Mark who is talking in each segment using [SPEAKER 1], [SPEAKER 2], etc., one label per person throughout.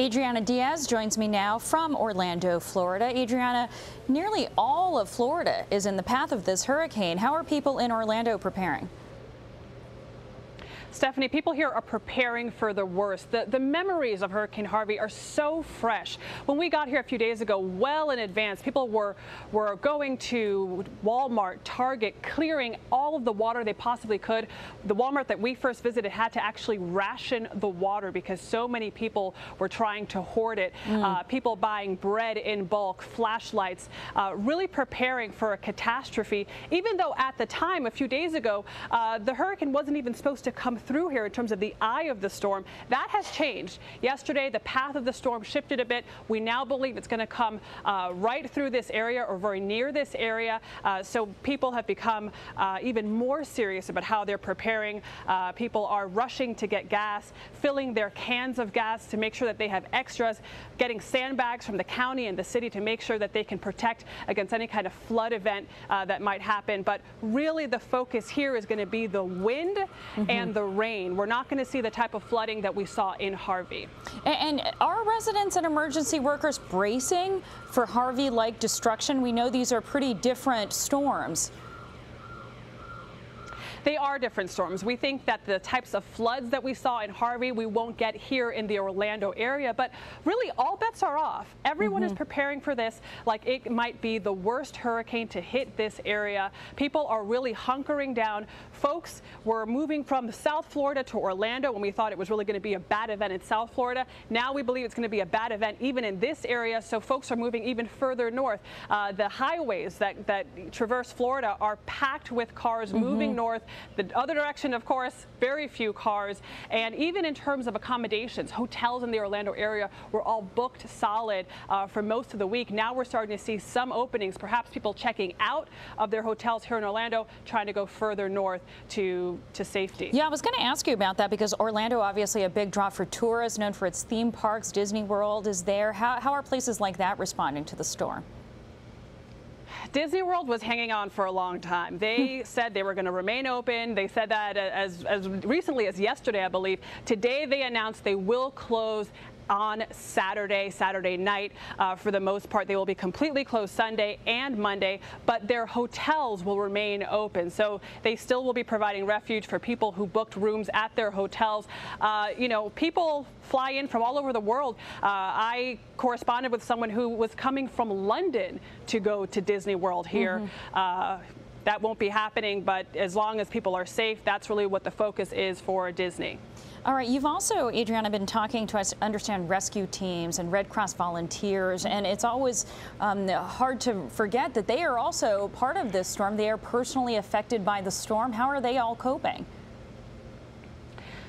[SPEAKER 1] Adriana Diaz joins me now from Orlando, Florida. Adriana, nearly all of Florida is in the path of this hurricane. How are people in Orlando preparing?
[SPEAKER 2] Stephanie, people here are preparing for the worst. The memories of Hurricane Harvey are so fresh. When we got here a few days ago, well in advance, people were going to Walmart, Target, clearing all of the water they possibly could. The Walmart that we first visited had to actually ration the water because so many people were trying to hoard it. People buying bread in bulk, flashlights, really preparing for a catastrophe, even though at the time, a few days ago, the hurricane wasn't even supposed to come through here in terms of the eye of the storm. That has changed. Yesterday, the path of the storm shifted a bit. We now believe it's going to come right through this area or very near this area. So people have become even more serious about how they're preparing. People are rushing to get gas, filling their cans of gas to make sure that they have extras, getting sandbags from the county and the city to make sure that they can protect against any kind of flood event that might happen. But really the focus here is going to be the wind and the rain. We're not going to see the type of flooding that we saw in Harvey.
[SPEAKER 1] And are residents and emergency workers bracing for Harvey-like destruction? We know these are pretty different storms.
[SPEAKER 2] They are different storms. We think that the types of floods that we saw in Harvey, we won't get here in the Orlando area, but really all bets are off. Everyone is preparing for this like it might be the worst hurricane to hit this area. People are really hunkering down. Folks were moving from South Florida to Orlando when we thought it was really going to be a bad event in South Florida. Now we believe it's going to be a bad event even in this area, so folks are moving even further north. The highways that traverse Florida are packed with cars moving north. The other direction, of course, very few cars. And even in terms of accommodations, hotels in the Orlando area were all booked solid for most of the week. Now we're starting to see some openings, perhaps people checking out of their hotels here in Orlando, trying to go further north to safety.
[SPEAKER 1] Yeah, I was going to ask you about that because Orlando, obviously a big draw for tourists, known for its theme parks. Disney World is there. How are places like that responding to the storm?
[SPEAKER 2] Disney World was hanging on for a long time. They said they were going to remain open. They said that as recently as yesterday, I believe. Today they announced they will close on Saturday night. For the most part, they will be completely closed Sunday and Monday, but their hotels will remain open. So they still will be providing refuge for people who booked rooms at their hotels. You know, people fly in from all over the world. I corresponded with someone who was coming from London to go to Disney World here. That won't be happening, but as long as people are safe, that's really what the focus is for Disney.
[SPEAKER 1] All right, you've also, Adriana, been talking to us, understand rescue teams and Red Cross volunteers, and it's always hard to forget that they are also part of this storm. They are personally affected by the storm. How are they all coping?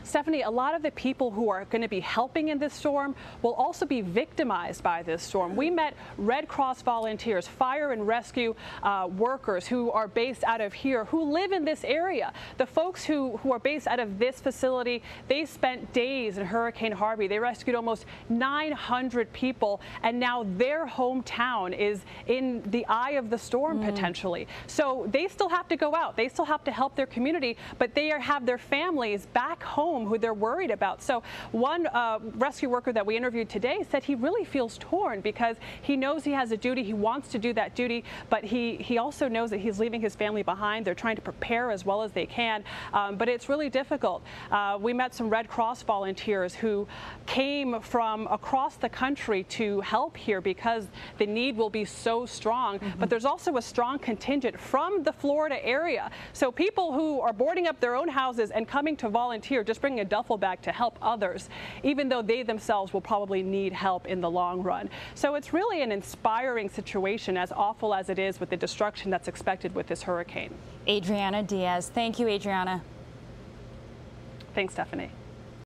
[SPEAKER 2] Stephanie, a lot of the people who are going to be helping in this storm will also be victimized by this storm. We met Red Cross volunteers, fire and rescue workers who are based out of here, who live in this area. The folks who are based out of this facility, they spent days in Hurricane Harvey. They rescued almost 900 people, and now their hometown is in the eye of the storm potentially. So they still have to go out. They still have to help their community, but they have their families back home who they're worried about. So one rescue worker that we interviewed today said he really feels torn because he knows he has a duty. He wants to do that duty, but he also knows that he's leaving his family behind. They're trying to prepare as well as they can, but it's really difficult. We met some Red Cross volunteers who came from across the country to help here because the need will be so strong, but there's also a strong contingent from the Florida area. So people who are boarding up their own houses and coming to volunteer, just bringing a duffel bag to help others, even though they themselves will probably need help in the long run. So it's really an inspiring situation, as awful as it is with the destruction that's expected with this hurricane.
[SPEAKER 1] Adriana Diaz. Thank you, Adriana.
[SPEAKER 2] Thanks, Stephanie.